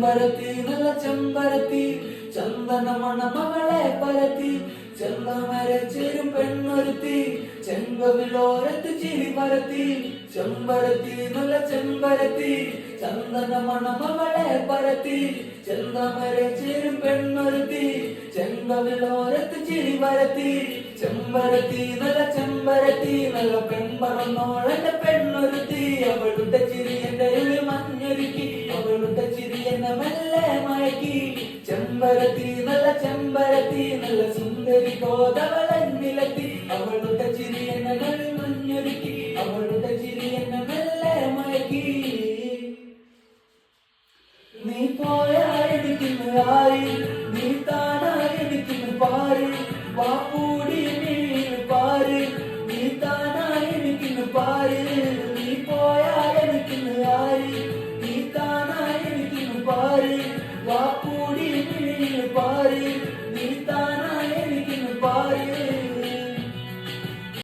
ചെമ്പരത്തി നല്ല ചെമ്പരത്തി ചന്ദനമണ മകളെ പരത്തി ചെന്തമരെ ചേരും പെണ്ണൊരുത്തി ചെങ്കവിലോരത്ത് ചിരി പരത്തി ചെമ്പരത്തി നല്ല ചെമ്പരത്തി ചന്ദനമണ മകളെ പരത്തി ചെന്തമരെ ചേരും പെണ്ണൊരുത്തി ചെങ്കവിലോരത്ത് ചിരി പരത്തി ചെമ്പരത്തി നല്ല പെൺപറന്നോളെന്റെ പെണ്ണൊരുത്തി അവളുടെ ചിരി എന്റെ മഞ്ഞൊരുക്കി അവളുടെ ചിരി എന്നെ മെല്ലെ മയക്കി ചെമ്പരത്തി നല്ല സുന്ദരി കോതവളന്നിലെത്തി അവളുടെ ചിരി എന്നെ മഞ്ഞൊരുക്കി അവളുടെ ചിരി എന്നെ മെല്ലെ മയക്കി നീ പോയായിരിക്കുന്നു ആരി നീ താനായിരിക്കുന്നു പാരി വാപ്പൂടി പാര് നീ താനായിരിക്കുന്നു പാര് നീ പോയായിരിക്കുന്നു ആരി നീ താനായിരിക്കുന്നു പാര് വാപ്പൂടി പാര് നീ താനായിരിക്കുന്നു പാര്